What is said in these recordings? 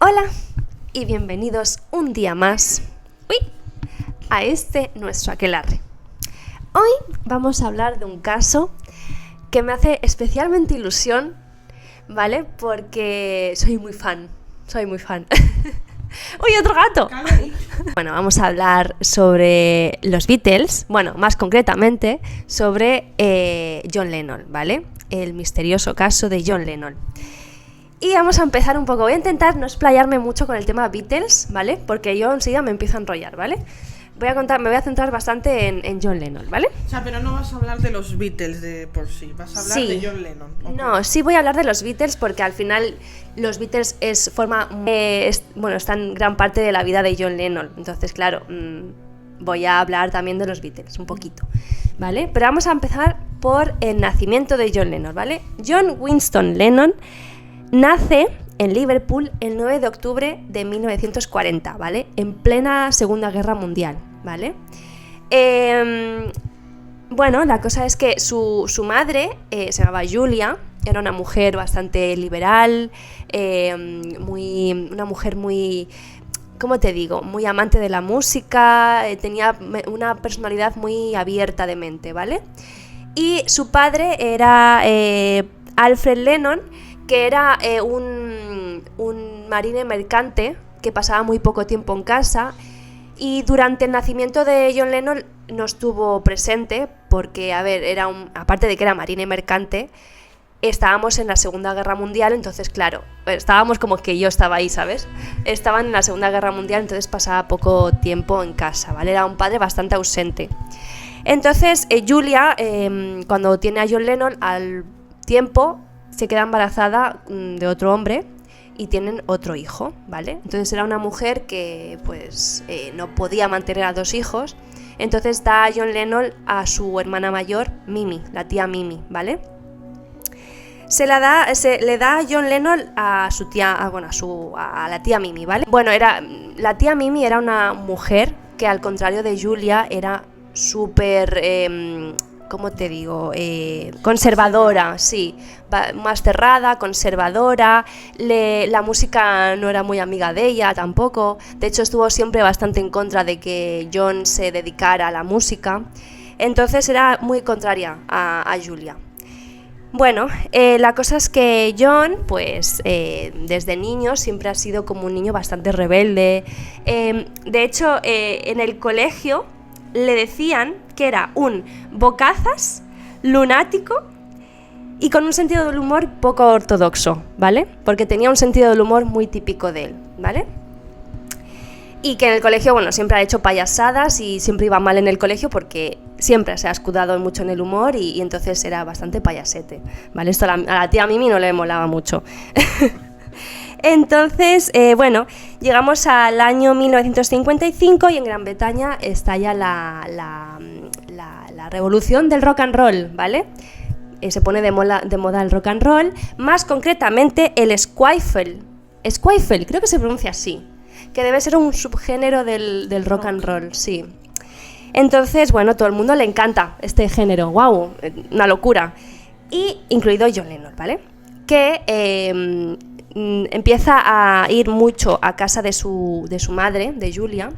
Hola y bienvenidos un día más a nuestro aquelarre. Hoy vamos a hablar de un caso que me hace especialmente ilusión, ¿vale? Porque soy muy fan. ¡Uy, otro gato! Bueno, vamos a hablar sobre los Beatles, bueno, más concretamente sobre John Lennon, ¿vale? El misterioso caso de John Lennon. Y vamos a empezar un poco. Voy a intentar no explayarme mucho con el tema Beatles, ¿vale? Porque yo enseguida me empiezo a enrollar, ¿vale? Me voy a centrar bastante en John Lennon, ¿vale? O sea, pero no vas a hablar de los Beatles de por sí, vas a hablar de John Lennon. Okay. No, sí voy a hablar de los Beatles porque al final los Beatles están gran parte de la vida de John Lennon. Entonces, claro, voy a hablar también de los Beatles un poquito, ¿vale? Pero vamos a empezar por el nacimiento de John Lennon, ¿vale? John Winston Lennon nace en Liverpool el 9 de octubre de 1940, ¿vale? En plena Segunda Guerra Mundial, ¿vale? Bueno, la cosa es que su madre se llamaba Julia, era una mujer bastante liberal, una mujer muy, ¿cómo te digo? Muy amante de la música, tenía una personalidad muy abierta de mente, ¿vale? Y su padre era Alfred Lennon, que era un marine mercante que pasaba muy poco tiempo en casa, y durante el nacimiento de John Lennon no estuvo presente porque, a ver, aparte de que era marine mercante, estábamos en la Segunda Guerra Mundial, entonces claro, estábamos como que yo estaba ahí, ¿sabes? Estaban en la Segunda Guerra Mundial, entonces pasaba poco tiempo en casa, ¿vale? Era un padre bastante ausente. Entonces Julia, cuando tiene a John Lennon, al tiempo se queda embarazada de otro hombre y tienen otro hijo, ¿vale? Entonces era una mujer que pues no podía mantener a dos hijos, entonces da a John Lennon a su hermana mayor, Mimi, la tía Mimi, ¿vale? Se le da a John Lennon a su tía, a la tía Mimi, ¿vale? Bueno, la tía Mimi era una mujer que, al contrario de Julia, era súper ¿cómo te digo? Conservadora, sí, más cerrada, conservadora, la música no era muy amiga de ella tampoco, de hecho estuvo siempre bastante en contra de que John se dedicara a la música, entonces era muy contraria a Julia. Bueno, la cosa es que John, pues desde niño siempre ha sido como un niño bastante rebelde, de hecho en el colegio le decían que era un bocazas, lunático y con un sentido del humor poco ortodoxo, ¿vale? Porque tenía un sentido del humor muy típico de él, ¿vale? Y que en el colegio, bueno, siempre ha hecho payasadas y siempre iba mal en el colegio porque siempre se ha escudado mucho en el humor y entonces era bastante payasete, ¿vale? Esto a la tía Mimi no le molaba mucho. Entonces, llegamos al año 1955 y en Gran Bretaña estalla la revolución del rock and roll, ¿vale? Se pone de moda el rock and roll, más concretamente el skiffle, creo que se pronuncia así, que debe ser un subgénero del rock and roll, sí. Entonces, bueno, todo el mundo le encanta este género, wow, una locura, y incluido John Lennon, ¿vale? Que empieza a ir mucho a casa de su madre, de Julia.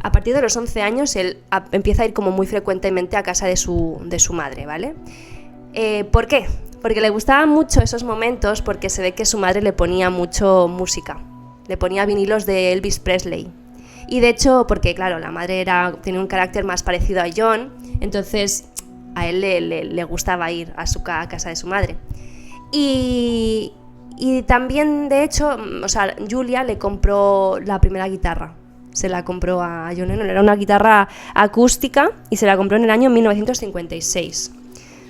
A partir de los 11 años él empieza a ir como muy frecuentemente a casa de su madre, ¿vale? ¿Por qué? Porque le gustaban mucho esos momentos, porque se ve que su madre le ponía mucho música, le ponía vinilos de Elvis Presley. Y de hecho, porque claro, la madre tenía un carácter más parecido a John, entonces a él le gustaba ir a casa de su madre. Y también, de hecho, Julia le compró la primera guitarra. Se la compró a John Lennon, era una guitarra acústica y se la compró en el año 1956,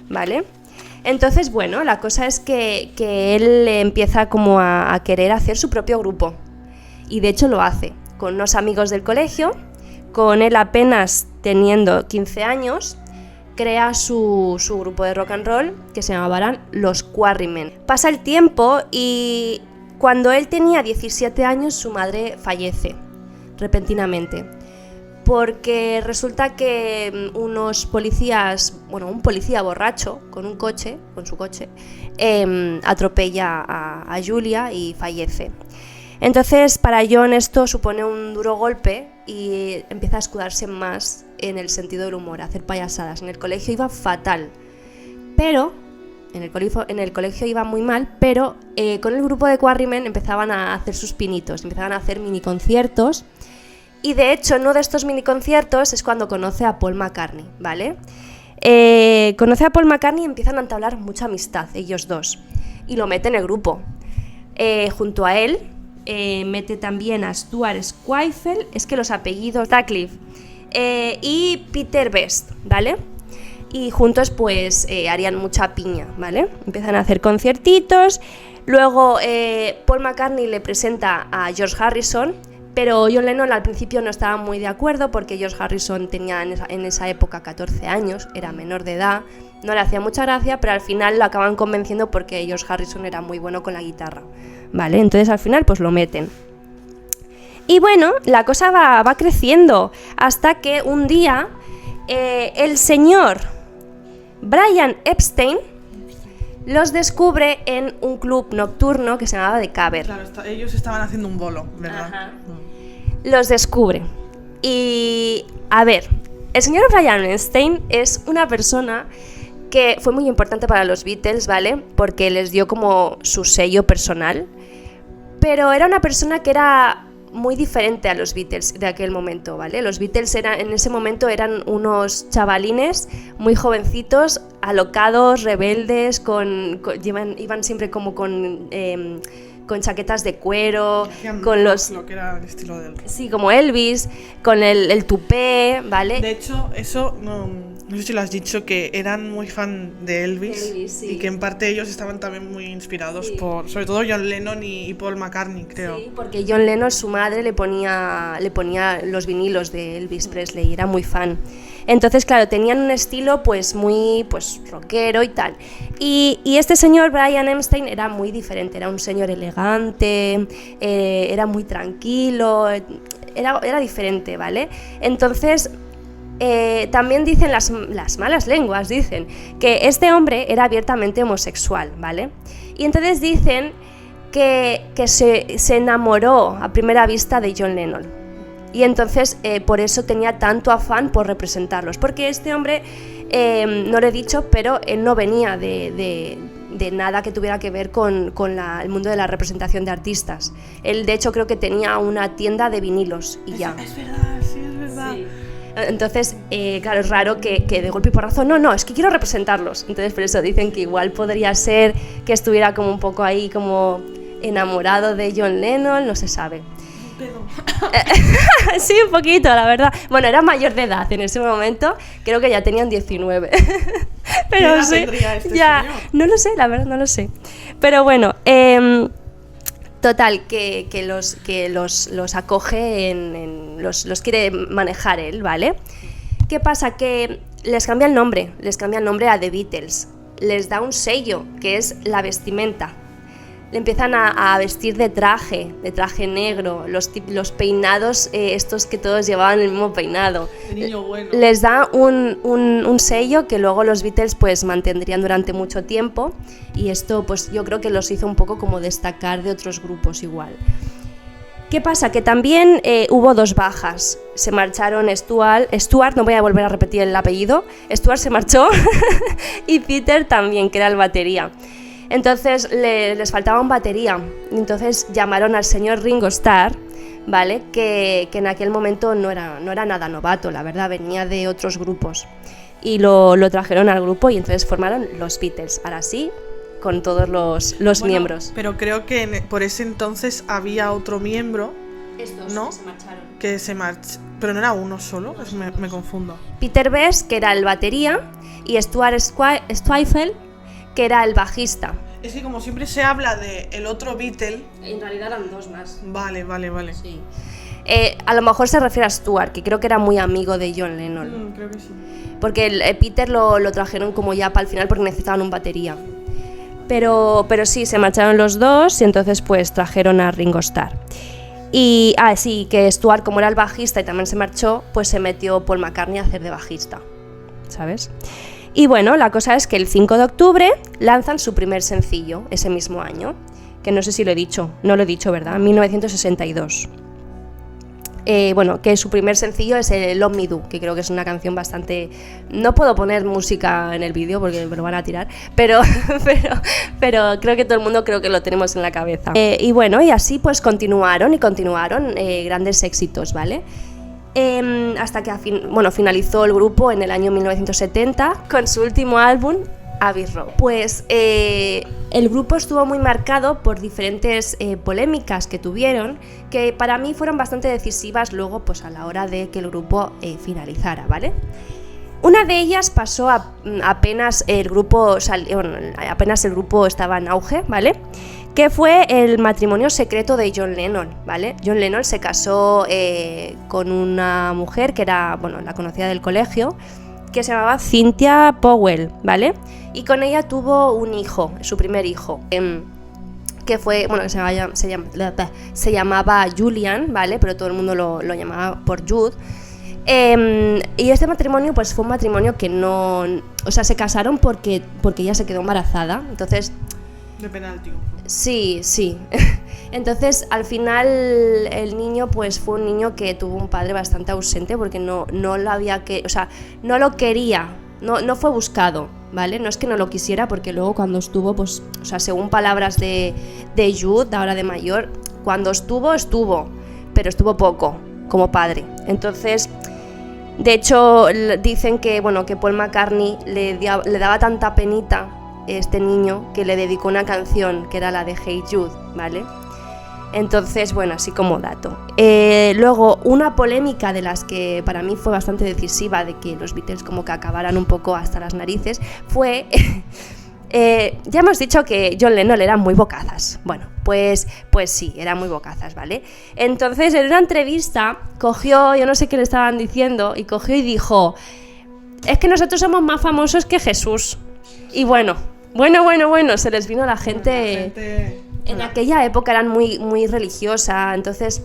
¿vale? Entonces, bueno, la cosa es que él empieza como a querer hacer su propio grupo y de hecho lo hace, con unos amigos del colegio, con él apenas teniendo 15 años, crea su grupo de rock and roll que se llamaban los Quarrymen. Pasa el tiempo y cuando él tenía 17 años su madre fallece repentinamente porque resulta que unos policías, un policía borracho con su coche, atropella a Julia y fallece. Entonces para John esto supone un duro golpe y empieza a escudarse más en el sentido del humor, a hacer payasadas. En el colegio iba fatal, pero en el colegio iba muy mal, pero con el grupo de Quarrymen empezaban a hacer sus pinitos, empezaban a hacer mini conciertos. Y de hecho, en uno de estos mini conciertos es cuando conoce a Paul McCartney, ¿vale? Conoce a Paul McCartney y empiezan a entablar mucha amistad, ellos dos. Y lo mete en el grupo. Junto a él, mete también a Stuart Squifel, es que los apellidos, Radcliffe, y Peter Best, ¿vale? Y juntos pues harían mucha piña, ¿vale? Empiezan a hacer conciertitos. Luego Paul McCartney le presenta a George Harrison, pero John Lennon al principio no estaba muy de acuerdo porque George Harrison tenía en esa época 14 años, era menor de edad, no le hacía mucha gracia, pero al final lo acaban convenciendo porque George Harrison era muy bueno con la guitarra, ¿vale? Entonces al final pues lo meten. Y bueno, la cosa va creciendo hasta que un día el señor Brian Epstein los descubre en un club nocturno que se llamaba The Cavern. Claro, ellos estaban haciendo un bolo, ¿verdad? Ajá. Los descubre. Y, a ver, el señor Brian Epstein es una persona que fue muy importante para los Beatles, ¿vale? Porque les dio como su sello personal. Pero era una persona que era muy diferente a los Beatles de aquel momento, ¿vale? Los Beatles en ese momento eran unos chavalines muy jovencitos, alocados, rebeldes, iban siempre como con chaquetas de cuero, con los... Lo que era el estilo de él. Sí, como Elvis, con el tupé, ¿vale? De hecho, eso, no sé si lo has dicho, que eran muy fan de Elvis sí. Y que en parte ellos estaban también muy inspirados por, sobre todo John Lennon y Paul McCartney, creo. Sí, porque John Lennon, su madre, le ponía los vinilos de Elvis Presley, y era muy fan. Entonces, claro, tenían un estilo pues muy rockero y tal. Y este señor Brian Epstein era muy diferente, era un señor elegante, era muy tranquilo, era diferente, ¿vale? Entonces, también dicen las malas lenguas, dicen que este hombre era abiertamente homosexual, ¿vale? Y entonces dicen que se enamoró a primera vista de John Lennon. Y entonces por eso tenía tanto afán por representarlos, porque este hombre, no lo he dicho, pero él no venía de nada que tuviera que ver con el mundo de la representación de artistas. Él de hecho creo que tenía una tienda de vinilos y ya. Es verdad, sí, es verdad. Sí. Entonces, claro, es raro que de golpe y porrazo, no, es que quiero representarlos. Entonces por eso dicen que igual podría ser que estuviera como un poco ahí como enamorado de John Lennon, no se sabe. Sí, un poquito, la verdad. Bueno, era mayor de edad en ese momento, creo que ya tenían 19. Pero sí, ya, señor? No lo sé, la verdad no lo sé. Pero bueno, total, que los acoge, los quiere manejar él, ¿vale? ¿Qué pasa? Que les cambia el nombre a The Beatles, les da un sello, que es la vestimenta. Le empiezan a vestir de traje negro, los peinados, estos que todos llevaban el mismo peinado. De niño bueno. Les da un sello que luego los Beatles pues mantendrían durante mucho tiempo, y esto pues yo creo que los hizo un poco como destacar de otros grupos igual. ¿Qué pasa? Que también hubo dos bajas. Se marcharon Stuart, no voy a volver a repetir el apellido, Stuart se marchó y Peter también, que era el batería. Entonces les faltaba un batería, entonces llamaron al señor Ringo Starr, ¿vale? Que en aquel momento no era nada novato, la verdad, venía de otros grupos, y lo trajeron al grupo y entonces formaron los Beatles, ahora sí, con todos los miembros. Pero creo que por ese entonces había otro miembro, estos, ¿no? Que se marcharon. Pero no era uno solo, pues me confundo. Peter Best, que era el batería, y Stuart Squifel, que era el bajista. Es que como siempre se habla de el otro Beatle, en realidad eran dos más. Vale. Sí. A lo mejor se refiere a Stuart, que creo que era muy amigo de John Lennon. Creo que sí. Porque Peter lo trajeron como ya para el final porque necesitaban un batería. Pero sí, se marcharon los dos y entonces pues trajeron a Ringo Starr. Y sí, que Stuart, como era el bajista y también se marchó, pues se metió Paul McCartney a hacer de bajista, ¿sabes? Y bueno, la cosa es que el 5 de octubre lanzan su primer sencillo ese mismo año, que no sé si lo he dicho, no lo he dicho, ¿verdad? 1962. Bueno, que su primer sencillo es el Love Me Do, que creo que es una canción bastante... No puedo poner música en el vídeo porque me lo van a tirar, pero creo que todo el mundo creo que lo tenemos en la cabeza. Y bueno, y así pues continuaron grandes éxitos, ¿vale? Hasta que finalizó el grupo en el año 1970 con su último álbum, Abbey Road. Pues el grupo estuvo muy marcado por diferentes polémicas que tuvieron, que para mí fueron bastante decisivas luego pues a la hora de que el grupo finalizara, ¿vale? Una de ellas pasó apenas el grupo estaba en auge, ¿vale? Que fue el matrimonio secreto de John Lennon, ¿vale? John Lennon se casó con una mujer que era, la conocía del colegio, que se llamaba Cynthia Powell, ¿vale? Y con ella tuvo un hijo, su primer hijo, que fue, se llamaba Julian, ¿vale? Pero todo el mundo lo llamaba por Jude. Y este matrimonio pues fue un matrimonio que no... O sea, se casaron porque ella se quedó embarazada, entonces... De penalti. Sí. Entonces, al final, el niño pues fue un niño que tuvo un padre bastante ausente porque no lo quería, no fue buscado, ¿vale? No es que no lo quisiera, porque luego cuando estuvo, pues, según palabras de Jude, ahora de mayor, cuando estuvo, pero estuvo poco como padre. Entonces, de hecho, dicen que Paul McCartney le daba tanta penita este niño que le dedicó una canción que era la de Hey Jude, ¿vale? Entonces, así como dato. Luego, una polémica de las que para mí fue bastante decisiva de que los Beatles como que acabaran un poco hasta las narices fue... ya hemos dicho que John Lennon era muy bocazas. Bueno, pues sí, era muy bocazas, ¿vale? Entonces, en una entrevista, cogió, yo no sé qué le estaban diciendo, y cogió y dijo: es que nosotros somos más famosos que Jesús. Y bueno, se les vino la gente... En aquella época eran muy religiosa, entonces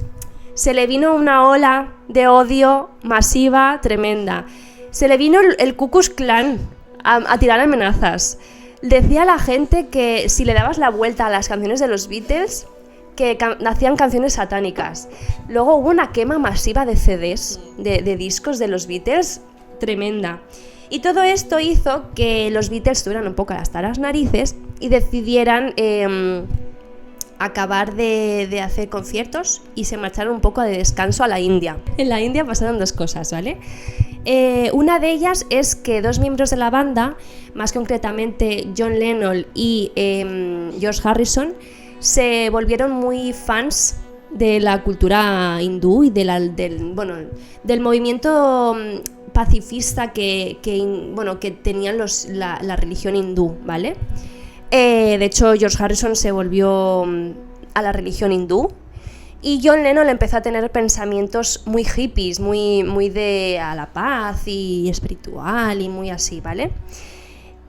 se le vino una ola de odio masiva, tremenda. Se le vino el Ku Klux Klan a tirar amenazas. Decía a la gente que si le dabas la vuelta a las canciones de los Beatles, que hacían canciones satánicas. Luego hubo una quema masiva de CDs, de discos de los Beatles, tremenda. Y todo esto hizo que los Beatles estuvieran un poco hasta las narices y decidieran acabar de hacer conciertos y se marcharon un poco de descanso a la India. En la India pasaron dos cosas, ¿vale? Una de ellas es que dos miembros de la banda, más concretamente John Lennon y George Harrison, se volvieron muy fans de la cultura hindú y del movimiento pacifista que tenían la religión hindú, ¿vale? De hecho, George Harrison se volvió a la religión hindú y John Lennon empezó a tener pensamientos muy hippies, muy de a la paz y espiritual y muy así, ¿vale?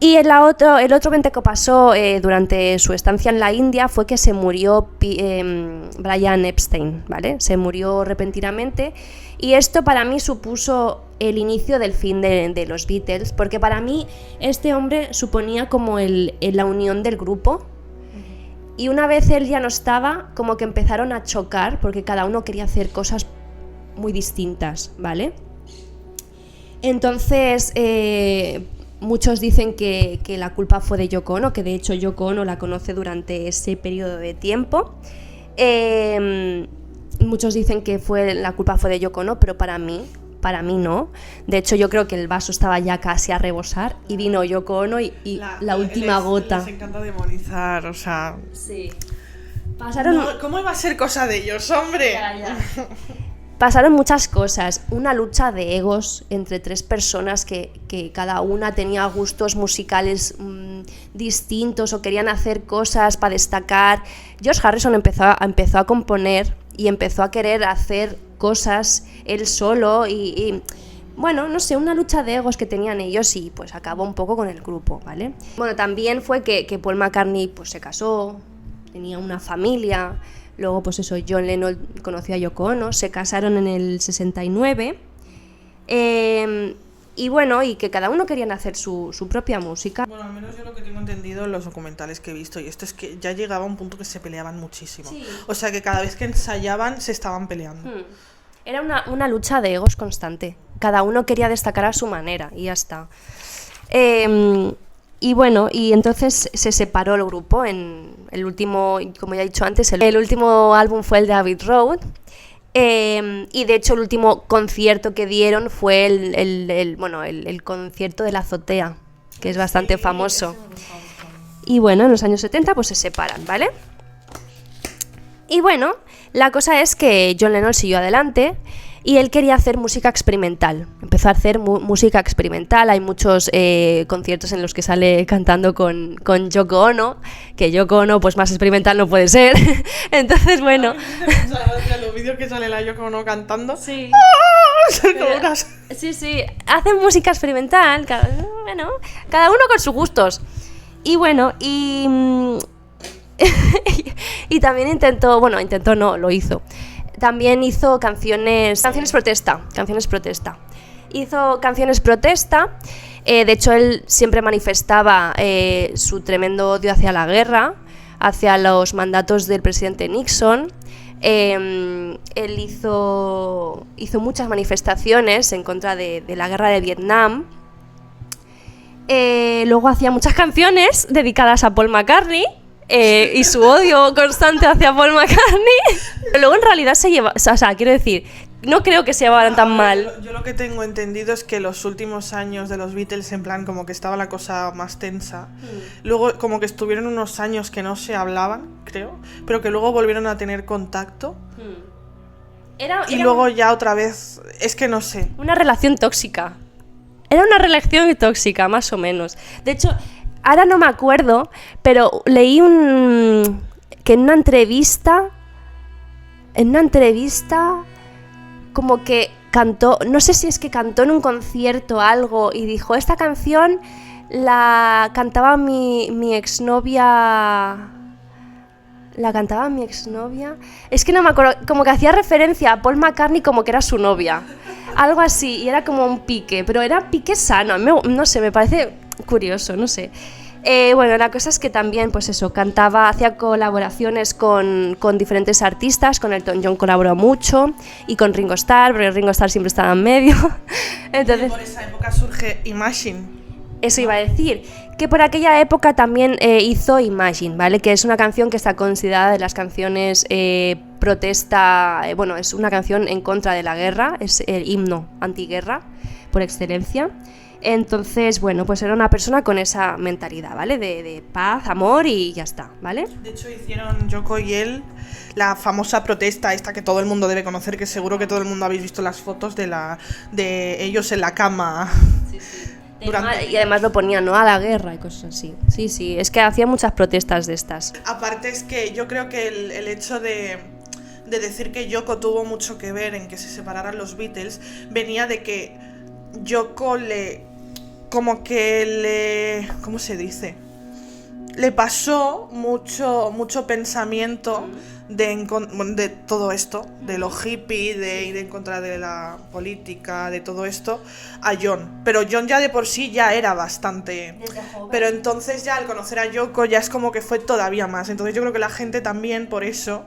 Y el otro evento que pasó durante su estancia en la India fue que se murió Brian Epstein, ¿vale? Se murió repentinamente y esto para mí supuso el inicio del fin de los Beatles, porque para mí este hombre suponía como la unión del grupo. Y una vez él ya no estaba, como que empezaron a chocar porque cada uno quería hacer cosas muy distintas, ¿vale? Entonces, muchos dicen que la culpa fue de Yoko Ono, que de hecho Yoko Ono la conoce durante ese periodo de tiempo. Muchos dicen que la culpa fue de Yoko Ono, pero para mí no. De hecho, yo creo que el vaso estaba ya casi a rebosar y vino Yoko Ono y la última gota. Les encanta demonizar, o sea... Sí. ¿Cómo iba a ser cosa de ellos, hombre? Ya. Pasaron muchas cosas. Una lucha de egos entre tres personas que cada una tenía gustos musicales distintos o querían hacer cosas para destacar. George Harrison empezó a componer y empezó a querer hacer cosas él solo y bueno, no sé, una lucha de egos que tenían ellos y pues acabó un poco con el grupo, ¿vale? Bueno, también fue que Paul McCartney pues se casó, tenía una familia, luego pues eso, John Lennon conoció a Yoko Ono, se casaron en el 69 bueno, y que cada uno querían hacer su propia música. Bueno, al menos yo lo que tengo entendido en los documentales que he visto, y esto es que ya llegaba a un punto que se peleaban muchísimo. Sí. O sea, que cada vez que ensayaban se estaban peleando. Era una lucha de egos constante. Cada uno quería destacar a su manera y ya está. Y bueno, y entonces se separó el grupo en el último, como ya he dicho antes, el último álbum fue el de Abbey Road. Y de hecho el último concierto que dieron fue el concierto de la azotea, que es bastante famoso. Y bueno, en los años 70 pues se separan, ¿vale? Y bueno, la cosa es que John Lennon siguió adelante y él quería hacer música experimental. Empezó a hacer música experimental. Hay muchos conciertos en los que sale cantando con Yoko Ono, que Yoko Ono pues más experimental no puede ser. Entonces, bueno. Los vídeos que sale la Yoko Ono cantando. Sí. ¡Ah! Sí. Hacen música experimental. Bueno, cada uno con sus gustos. Y bueno, y también lo hizo. También hizo canciones protesta. Hizo canciones protesta. De hecho, él siempre manifestaba su tremendo odio hacia la guerra, hacia los mandatos del presidente Nixon. Él hizo muchas manifestaciones en contra de la guerra de Vietnam. Luego hacía muchas canciones dedicadas a Paul McCartney. Y su odio constante hacia Paul McCartney. Pero luego en realidad quiero decir, no creo que se llevaran tan mal. Yo lo que tengo entendido es que los últimos años de los Beatles, en plan, como que estaba la cosa más tensa. Luego como que estuvieron unos años que no se hablaban, creo, pero que luego volvieron a tener contacto. Y luego ya otra vez, es que no sé. Una relación tóxica. Era una relación tóxica, más o menos. De hecho, ahora no me acuerdo, pero leí que en una entrevista como que cantó, no sé si es que cantó en un concierto algo y dijo, esta canción la cantaba mi exnovia. ¿La cantaba mi exnovia? Es que no me acuerdo, como que hacía referencia a Paul McCartney como que era su novia. Algo así, y era como un pique, pero era pique sano, no sé, me parece curioso, no sé. Bueno, la cosa es que también, pues eso, hacía colaboraciones con diferentes artistas. Con Elton John colaboró mucho, y con Ringo Starr, porque Ringo Starr siempre estaba en medio. Entonces, y por esa época surge Imagine. Eso iba a decir, que por aquella época también hizo Imagine, ¿vale? Que es una canción que está considerada de las canciones protesta, bueno, es una canción en contra de la guerra, es el himno antiguerra por excelencia. Entonces, bueno, pues era una persona con esa mentalidad, ¿vale? De paz, amor y ya está, ¿vale? De hecho, hicieron Yoko y él la famosa protesta esta que todo el mundo debe conocer, que seguro que todo el mundo habéis visto las fotos de ellos en la cama. Sí. Y además lo ponían, ¿no?, a la guerra y cosas así. Sí, es que hacía muchas protestas de estas. Aparte es que yo creo que el hecho de decir que Yoko tuvo mucho que ver en que se separaran los Beatles venía de que Yoko ¿cómo se dice? Le pasó mucho pensamiento de todo esto, de lo hippie, de ir en contra de la política, de todo esto, a John. Pero John ya de por sí ya era bastante. Pero entonces ya al conocer a Yoko ya es como que fue todavía más. Entonces yo creo que la gente también por eso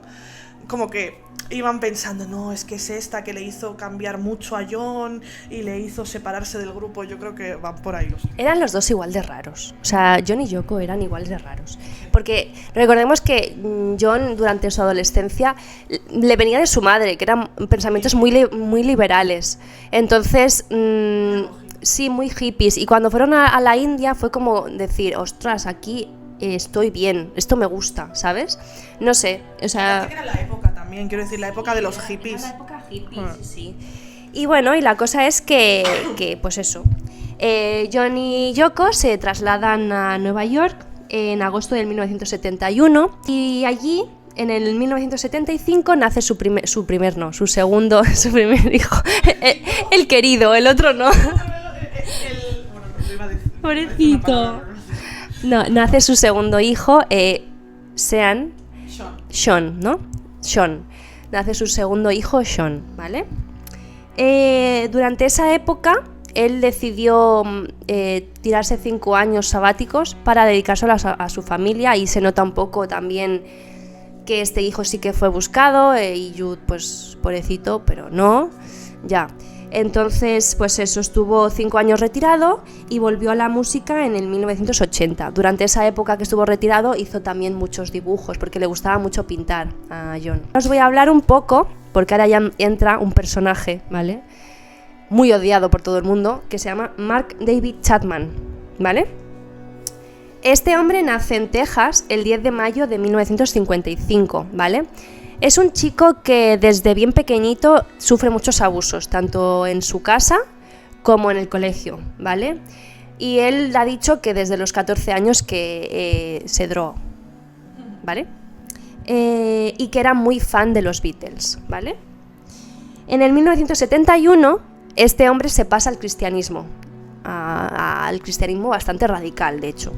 como que iban pensando, no, es que es esta que le hizo cambiar mucho a John y le hizo separarse del grupo. Yo creo que van por ahí los... Eran los dos igual de raros. O sea, John y Yoko eran igual de raros. Porque recordemos que John durante su adolescencia le venía de su madre, que eran pensamientos muy liberales. Entonces, sí, muy hippies. Y cuando fueron a la India fue como decir, ostras, aquí estoy bien, esto me gusta, ¿sabes? No sé, o sea... Era la época también, quiero decir, la época de los hippies. La época hippie, sí. Y bueno, y la cosa es que pues eso, John y Yoko se trasladan a Nueva York en agosto del 1971 y allí, en el 1975, nace su primer hijo, el querido, el otro no. Pobrecito. No, nace su segundo hijo, Sean. ¿No? Sean. Nace su segundo hijo, Sean, ¿vale? Durante esa época, él decidió tirarse 5 años sabáticos para dedicárselos a su familia, y se nota un poco también que este hijo sí que fue buscado, y Jude, pues pobrecito, pero no, ya. Entonces, pues eso, estuvo 5 años retirado y volvió a la música en el 1980. Durante esa época que estuvo retirado hizo también muchos dibujos, porque le gustaba mucho pintar a John. Os voy a hablar un poco, porque ahora ya entra un personaje, ¿vale?, muy odiado por todo el mundo, que se llama Mark David Chapman, ¿vale? Este hombre nace en Texas el 10 de mayo de 1955, ¿vale? Es un chico que desde bien pequeñito sufre muchos abusos, tanto en su casa como en el colegio, ¿vale? Y él ha dicho que desde los 14 años que se drogó, ¿vale? Y que era muy fan de los Beatles, ¿vale? En el 1971 este hombre se pasa al cristianismo, al cristianismo bastante radical, de hecho.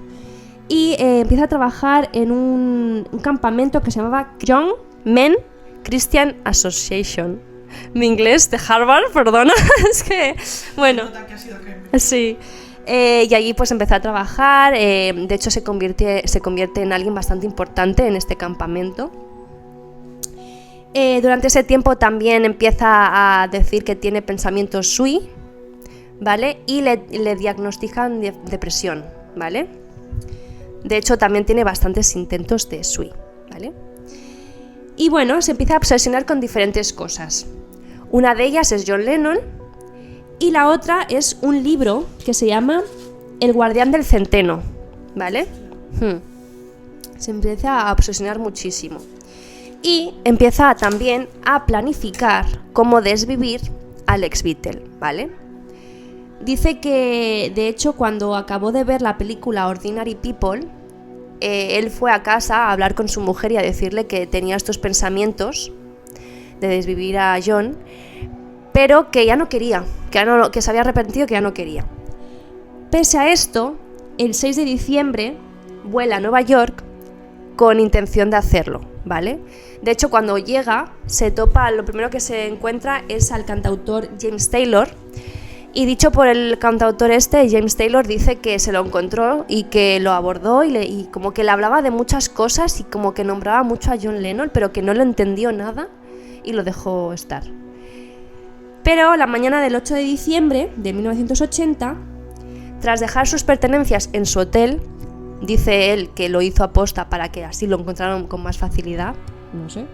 Y empieza a trabajar en un campamento que se llamaba Young Men Christian Association. Mi inglés de Harvard, perdona, es que, bueno, sí. Y allí pues empezó a trabajar, de hecho se convierte en alguien bastante importante en este campamento. Durante ese tiempo también empieza a decir que tiene pensamientos sui, ¿vale? Y le diagnostican depresión, ¿vale? De hecho, también tiene bastantes intentos de sui, ¿vale? Y bueno, se empieza a obsesionar con diferentes cosas. Una de ellas es John Lennon y la otra es un libro que se llama El guardián del centeno, ¿vale? Se empieza a obsesionar muchísimo. Y empieza también a planificar cómo desvivir al ex-Beatle, ¿vale? Dice que, de hecho, cuando acabó de ver la película Ordinary People, él fue a casa a hablar con su mujer y a decirle que tenía estos pensamientos de desvivir a John, pero que ya no quería, que se había arrepentido, que ya no quería. Pese a esto, el 6 de diciembre vuela a Nueva York con intención de hacerlo, ¿vale? De hecho, cuando llega, se topa, lo primero que se encuentra es al cantautor James Taylor. Y dicho por el cantautor James Taylor dice que se lo encontró y que lo abordó y como que le hablaba de muchas cosas y como que nombraba mucho a John Lennon, pero que no le entendió nada y lo dejó estar. Pero la mañana del 8 de diciembre de 1980, tras dejar sus pertenencias en su hotel, dice él que lo hizo aposta para que así lo encontraran con más facilidad, no sé,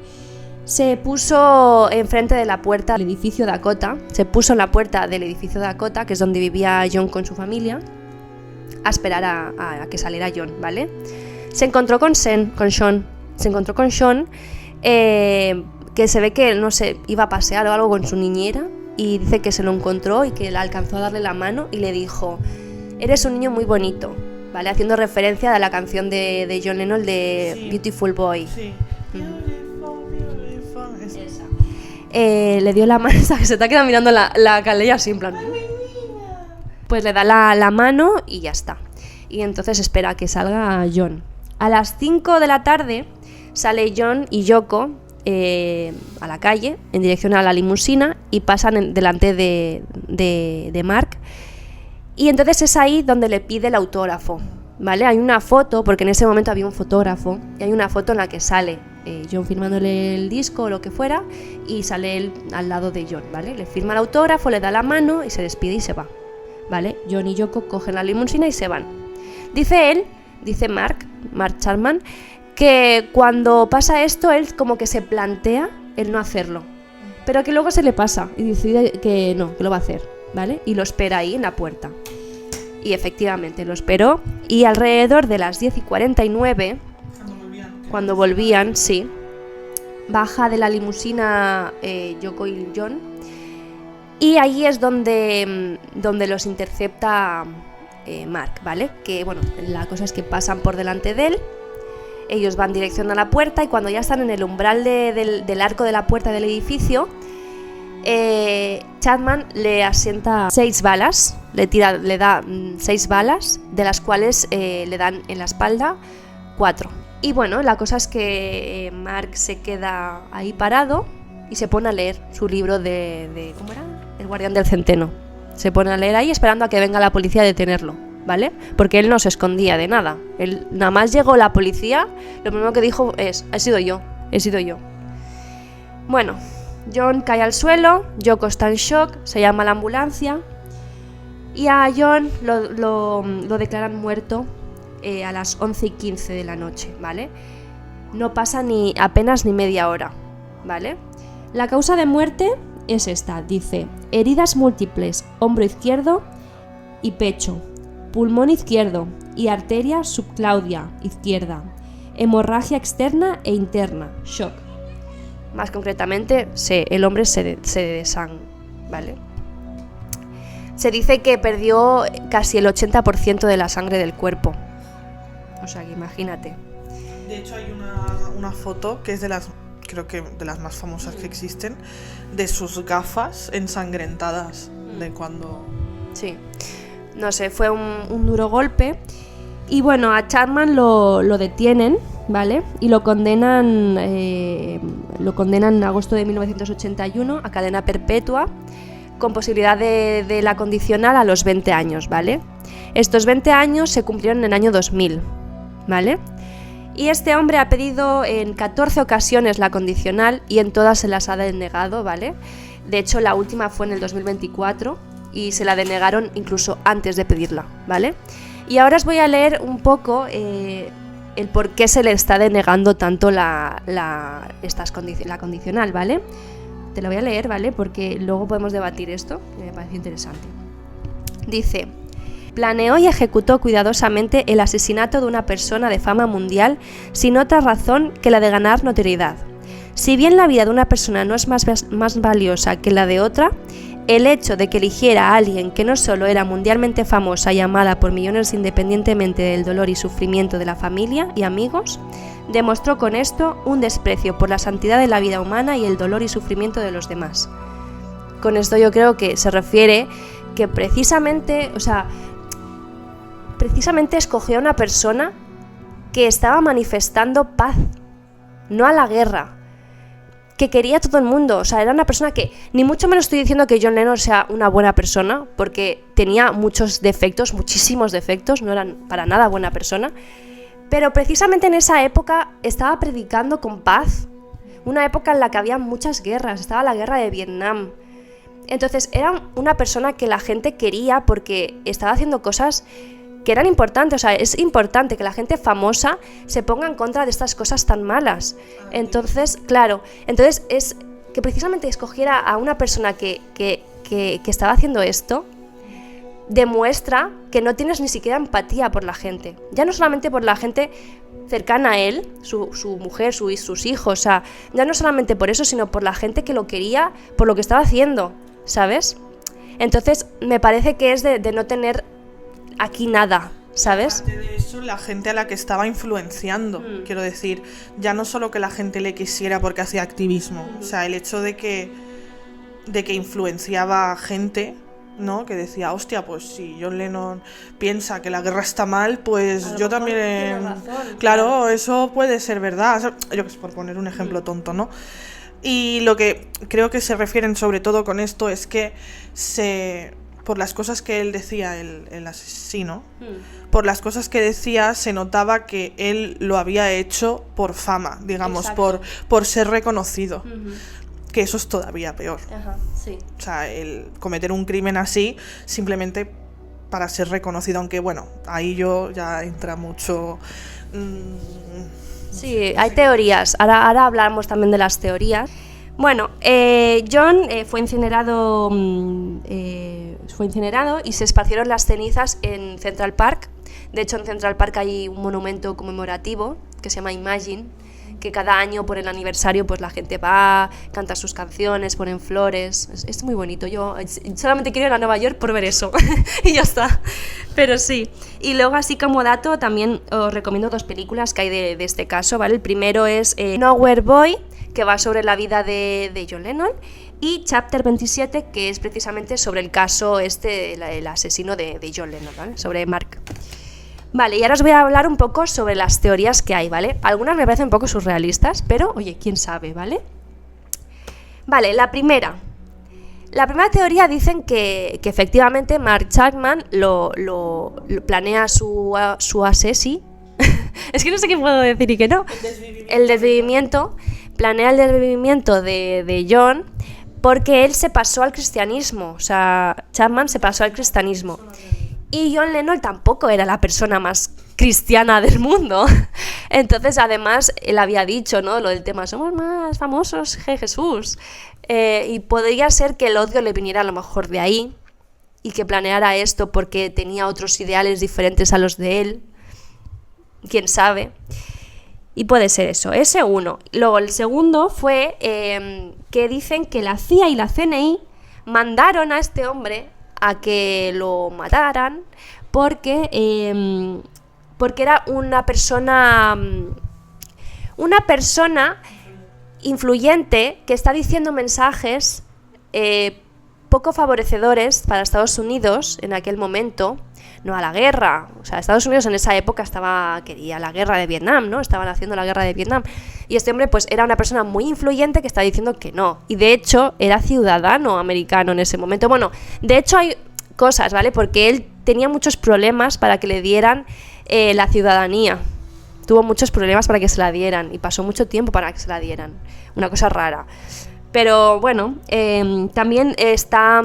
se puso enfrente de la puerta del edificio Dakota, que es donde vivía John con su familia, a esperar a que saliera John, ¿vale? Se encontró con Sean, que se ve que, no sé, iba a pasear o algo con su niñera, y dice que se lo encontró y que le alcanzó a darle la mano y le dijo: eres un niño muy bonito, ¿vale? Haciendo referencia a la canción de John Lennon de sí. Beautiful Boy. Sí. Le dio la mano, que se te ha quedado mirando la calella así en plan. Pues le da la mano y ya está. Y entonces espera a que salga John. A las 5 de la tarde sale John y Yoko a la calle en dirección a la limusina y pasan delante de Mark. Y entonces es ahí donde le pide el autógrafo, ¿vale? Hay una foto, porque en ese momento había un fotógrafo, y hay una foto en la que sale John firmándole el disco o lo que fuera, y sale él al lado de John, ¿vale? Le firma el autógrafo, le da la mano y se despide y se va, ¿vale? John y Yoko cogen la limusina y se van. Dice Mark Chapman, que cuando pasa esto, él como que se plantea el no hacerlo, pero que luego se le pasa y decide que no, que lo va a hacer, ¿vale? Y lo espera ahí en la puerta. Y efectivamente lo esperó, y alrededor de las 10:49, cuando volvían, sí, baja de la limusina Yoko y John, y ahí es donde los intercepta Mark, ¿vale? Que bueno, la cosa es que pasan por delante de él, ellos van dirección a la puerta, y cuando ya están en el umbral del arco de la puerta del edificio, Chapman le asienta 6 balas, le da 6 balas, de las cuales le dan en la espalda 4. Y bueno, la cosa es que Mark se queda ahí parado y se pone a leer su libro de ¿cómo era? El guardián del centeno. Se pone a leer ahí esperando a que venga la policía a detenerlo, ¿vale? Porque él no se escondía de nada. Él, nada más llegó la policía, lo primero que dijo es: he sido yo. Bueno, John cae al suelo, Yoko está en shock, se llama a la ambulancia y a John lo declaran muerto a las 11:15 de la noche, ¿vale? No pasa apenas ni media hora, ¿vale? La causa de muerte es esta, dice: heridas múltiples, hombro izquierdo y pecho, pulmón izquierdo y arteria subclaudea izquierda, hemorragia externa e interna, shock. Más concretamente, el hombre se desangra, ¿vale? Se dice que perdió casi el 80% de la sangre del cuerpo. O sea, que imagínate. De hecho, hay una foto que es creo que de las más famosas que existen, de sus gafas ensangrentadas, de cuando... Sí, no sé, fue un duro golpe. Y bueno, a Chapman lo detienen, ¿vale? Y lo condenan en agosto de 1981 a cadena perpetua, con posibilidad de la condicional a los 20 años, ¿vale? Estos 20 años se cumplieron en el año 2000, ¿vale? Y este hombre ha pedido en 14 ocasiones la condicional y en todas se las ha denegado, ¿vale? De hecho, la última fue en el 2024 y se la denegaron incluso antes de pedirla, ¿vale? Y ahora os voy a leer un poco el por qué se le está denegando tanto la condicional, ¿vale? Te lo voy a leer, ¿vale? Porque luego podemos debatir esto, que me parece interesante. Dice: planeó y ejecutó cuidadosamente el asesinato de una persona de fama mundial sin otra razón que la de ganar notoriedad. Si bien la vida de una persona no es más valiosa que la de otra, el hecho de que eligiera a alguien que no solo era mundialmente famosa y amada por millones independientemente del dolor y sufrimiento de la familia y amigos, demostró con esto un desprecio por la santidad de la vida humana y el dolor y sufrimiento de los demás. Con esto yo creo que se refiere que precisamente escogió a una persona que estaba manifestando paz, no a la guerra, que quería a todo el mundo. O sea, era una persona que, ni mucho menos estoy diciendo que John Lennon sea una buena persona, porque tenía muchos defectos, muchísimos defectos, no era para nada buena persona, pero precisamente en esa época estaba predicando con paz, una época en la que había muchas guerras, estaba la guerra de Vietnam. Entonces era una persona que la gente quería porque estaba haciendo cosas que eran importantes. O sea, es importante que la gente famosa se ponga en contra de estas cosas tan malas. Entonces, claro, es que precisamente escogiera a una persona que estaba haciendo esto, demuestra que no tienes ni siquiera empatía por la gente. Ya no solamente por la gente cercana a él, su mujer, sus hijos, o sea, ya no solamente por eso, sino por la gente que lo quería, por lo que estaba haciendo, ¿sabes? Entonces, me parece que es de no tener aquí nada, ¿sabes? Aparte de eso, la gente a la que estaba influenciando, quiero decir, ya no solo que la gente le quisiera porque hacía activismo, o sea, el hecho de que influenciaba a gente, ¿no? Que decía, hostia, pues si John Lennon piensa que la guerra está mal, pues yo también... Tiene razón, claro, eso puede ser verdad. O sea, yo que sé, por poner un ejemplo tonto, ¿no? Y lo que creo que se refieren sobre todo con esto es que por las cosas que él decía, el asesino, por las cosas que decía se notaba que él lo había hecho por fama, digamos, por ser reconocido. Que eso es todavía peor. Ajá, sí. O sea, el cometer un crimen así simplemente para ser reconocido, aunque bueno, ahí ya entra mucho... Sí, hay teorías. Ahora hablamos también de las teorías. Bueno, John fue incinerado y se esparcieron las cenizas en Central Park. De hecho, en Central Park hay un monumento conmemorativo que se llama Imagine, que cada año por el aniversario pues la gente va, canta sus canciones, ponen flores, es muy bonito. Yo solamente quiero ir a Nueva York por ver eso y ya está, pero sí. Y luego, así como dato, también os recomiendo 2 películas que hay de este caso, ¿vale? El primero es Nowhere Boy, que va sobre la vida de John Lennon, y Chapter 27, que es precisamente sobre el caso el asesino de John Lennon, ¿vale? Sobre Mark. Vale, y ahora os voy a hablar un poco sobre las teorías que hay, ¿vale? Algunas me parecen un poco surrealistas, pero, oye, quién sabe, ¿vale? Vale, la primera. La primera teoría dicen que efectivamente Mark Chapman lo planea su asesi. Es que no sé qué puedo decir y qué no. El desvivimiento. Planea el desvivimiento de John porque él se pasó al cristianismo. O sea, Chapman se pasó al cristianismo. Y John Lennon tampoco era la persona más cristiana del mundo. Entonces, además, él había dicho, ¿no? Lo del tema, somos más famosos que Jesús. Y podría ser que el odio le viniera a lo mejor de ahí y que planeara esto porque tenía otros ideales diferentes a los de él. Quién sabe. Y puede ser eso, ese uno. Luego el segundo fue que dicen que la CIA y la CNI mandaron a este hombre a que lo mataran porque era una persona influyente que está diciendo mensajes poco favorecedores para Estados Unidos en aquel momento, no a la guerra. O sea, Estados Unidos en esa época quería la guerra de Vietnam, ¿no? Estaban haciendo la guerra de Vietnam. Y este hombre, pues, era una persona muy influyente que está diciendo que no. Y de hecho, era ciudadano americano en ese momento. Bueno, de hecho hay cosas, ¿vale? Porque él tenía muchos problemas para que le dieran la ciudadanía. Tuvo muchos problemas para que se la dieran y pasó mucho tiempo para que se la dieran. Una cosa rara. Pero bueno, también está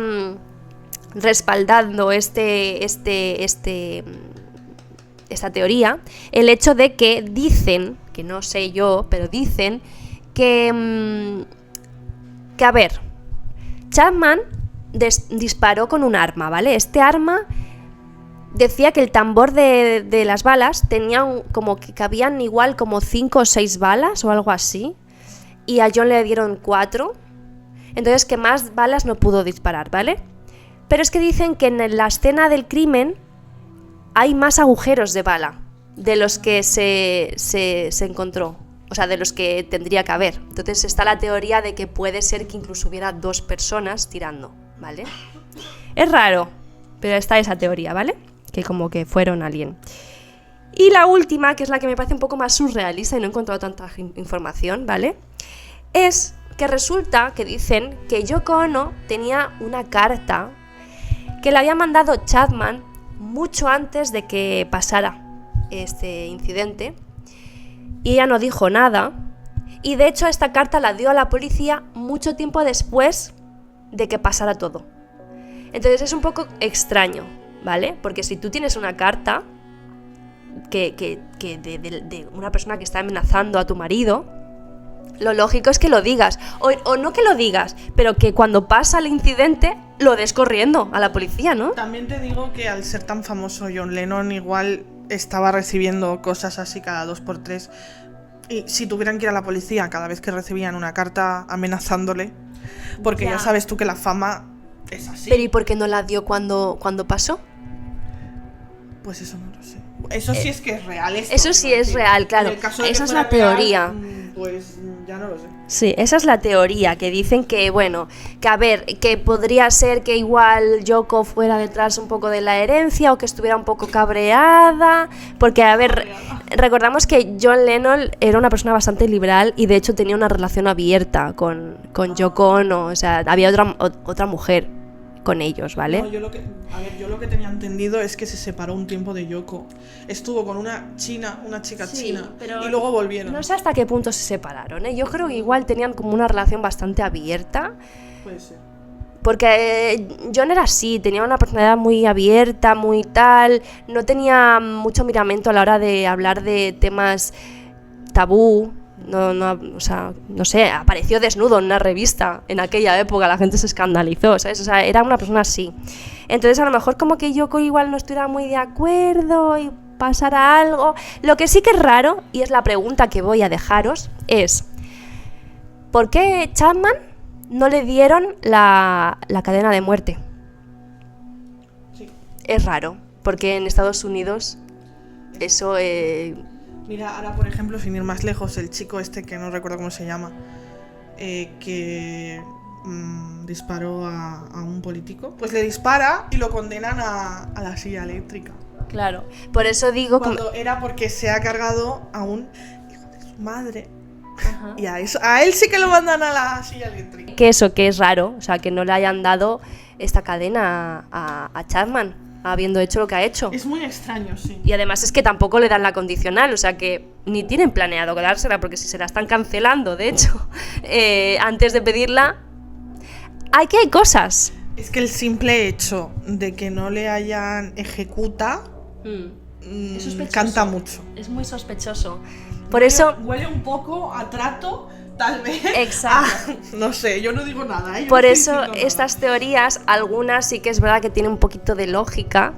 respaldando esta teoría el hecho de que dicen, que no sé yo, pero dicen que a ver, Chapman disparó con un arma, ¿vale? Este arma decía que el tambor de las balas tenía como que cabían igual como 5 o 6 balas o algo así, y a John le dieron 4, entonces que más balas no pudo disparar, ¿vale? Pero es que dicen que en la escena del crimen hay más agujeros de bala de los que se encontró, o sea, de los que tendría que haber. Entonces está la teoría de que puede ser que incluso hubiera 2 personas tirando, ¿vale? Es raro, pero está esa teoría, ¿vale? Que como que fueron alguien. Y la última, que es la que me parece un poco más surrealista y no he encontrado tanta información, ¿vale? Es que resulta que dicen que Yoko Ono tenía una carta que le había mandado Chapman mucho antes de que pasara este incidente y ella no dijo nada, y de hecho esta carta la dio a la policía mucho tiempo después de que pasara todo. Entonces es un poco extraño, ¿vale? Porque si tú tienes una carta de una persona que está amenazando a tu marido, lo lógico es que lo digas, o no que lo digas, pero que cuando pasa el incidente lo des corriendo a la policía, ¿no? También te digo que al ser tan famoso John Lennon igual estaba recibiendo cosas así cada 2x3, y si tuvieran que ir a la policía cada vez que recibían una carta amenazándole, porque ya sabes tú que la fama es así. Pero ¿y por qué no la dio cuando pasó? Pues eso no lo sé. Eso sí es que es real. Eso sí es real, claro. Esa es la teoría. Pues ya no lo sé. Sí, esa es la teoría, que dicen que, bueno, que a ver, que podría ser que igual Yoko fuera detrás un poco de la herencia o que estuviera un poco cabreada, porque, a ver, recordamos que John Lennon era una persona bastante liberal y de hecho tenía una relación abierta con Yoko Ono, o sea, había otra mujer con ellos, ¿vale? No, yo lo que tenía entendido es que se separó un tiempo de Yoko. Estuvo con una chica china, y luego volvieron. No sé hasta qué punto se separaron, ¿eh? Yo creo que igual tenían como una relación bastante abierta. Puede ser. Porque John era así, tenía una personalidad muy abierta, muy tal, no tenía mucho miramento a la hora de hablar de temas tabú. No, o sea, no sé, apareció desnudo en una revista en aquella época, la gente se escandalizó, ¿sabes? O sea, era una persona así. Entonces, a lo mejor como que Yoko igual no estuviera muy de acuerdo y pasara algo. Lo que sí que es raro, y es la pregunta que voy a dejaros, es ¿por qué Chapman no le dieron la cadena de muerte? Sí. Es raro, porque en Estados Unidos eso... Mira, ahora por ejemplo, sin ir más lejos, el chico este que no recuerdo cómo se llama, que disparó a un político, pues le dispara y lo condenan a la silla eléctrica. Claro, por eso digo... Cuando era porque se ha cargado a un hijo de su madre Ajá. Y a él sí que lo mandan a la silla eléctrica. Que eso, que es raro, o sea, que no le hayan dado esta cadena a Chapman, habiendo hecho lo que ha hecho. Es muy extraño, sí. Y además es que tampoco le dan la condicional, o sea que ni tienen planeado dársela, porque si se la están cancelando, de hecho, antes de pedirla, aquí hay cosas. Es que el simple hecho de que no le hayan ejecutado Es sospechoso. canta mucho. Es muy sospechoso. Por eso... Huele un poco a trato, tal vez. Exacto. No sé, yo no digo nada. Yo Por no estoy eso diciendo nada. estas teorías, algunas sí que es verdad que tienen un poquito de lógica,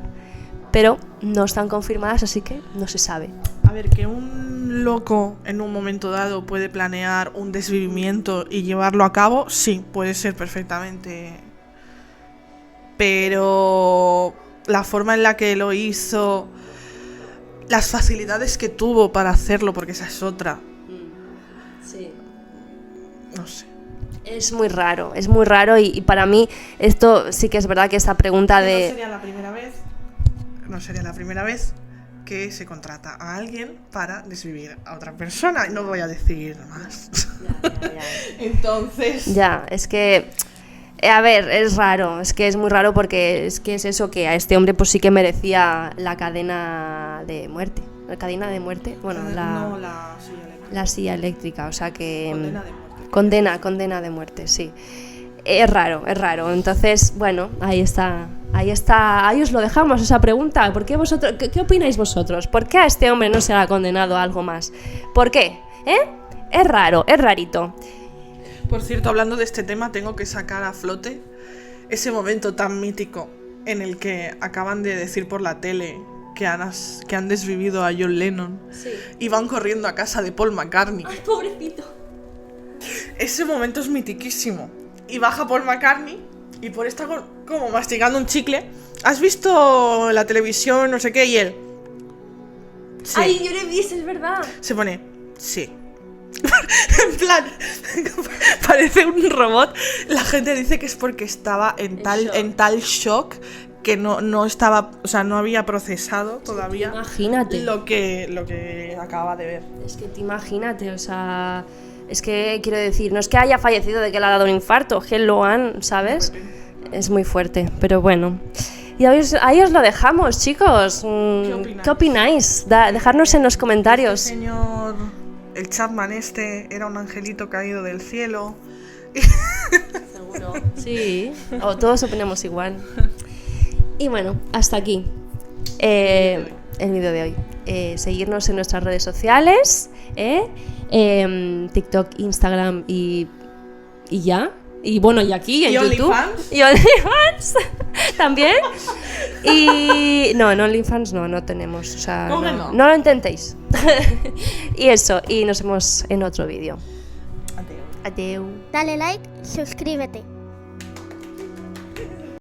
pero no están confirmadas, así que no se sabe. A ver, que un loco en un momento dado puede planear un desvivimiento y llevarlo a cabo, sí, puede ser perfectamente. Pero la forma en la que lo hizo, las facilidades que tuvo para hacerlo, porque esa es otra, Sí. no sé. Es muy raro y para mí esto sí que es verdad que esta pregunta No de... sería la primera vez que se contrata a alguien para desvivir a otra persona. No voy a decir más. Entonces... Ya, es que... A ver, es raro, es que es muy raro porque es que es eso, que a este hombre pues sí que merecía la cadena de muerte. ¿La cadena de muerte? Bueno, No, la silla eléctrica. la silla eléctrica, o sea que... Condena de muerte. Condena de muerte, sí. Es raro. Entonces, bueno, ahí está, ahí os lo dejamos, esa pregunta. ¿Por qué vosotros, qué opináis vosotros? ¿Por qué a este hombre no se le ha condenado a algo más? ¿Por qué? Es raro, es rarito. Por cierto, hablando de este tema, tengo que sacar a flote ese momento tan mítico en el que acaban de decir por la tele que han desvivido a John Lennon Sí. y van corriendo a casa de Paul McCartney. Ay, pobrecito. Ese momento es mitiquísimo. Y baja Paul McCartney y por estar como masticando un chicle. ¿Has visto la televisión, no sé qué? Y él... Sí. Ay, yo lo he visto, es verdad. Se pone... Sí. En plan... Parece un robot. La gente dice que es porque estaba en tal shock que no estaba... O sea, no había procesado todavía... Imagínate. Lo que acaba de ver. Es que te imagínate, o sea... Es que quiero decir, no es que haya fallecido de que le ha dado un infarto, que lo han, ¿sabes? Es muy fuerte, pero bueno. Y ahí os lo dejamos, chicos. ¿Qué opináis? Dejadnos en los comentarios. Este señor, el Chapman era un angelito caído del cielo. Seguro. Sí. O todos opinamos igual. Y bueno, hasta aquí el vídeo de hoy. Seguirnos en nuestras redes sociales, TikTok, Instagram y ya. Y bueno, y aquí en ¿Y YouTube. OnlyFans? Y OnlyFans también. Y no, en OnlyFans no tenemos. O sea, ¿Cómo que no? no lo intentéis. Y eso, y nos vemos en otro vídeo. Adiós. Adiós. Dale like, suscríbete.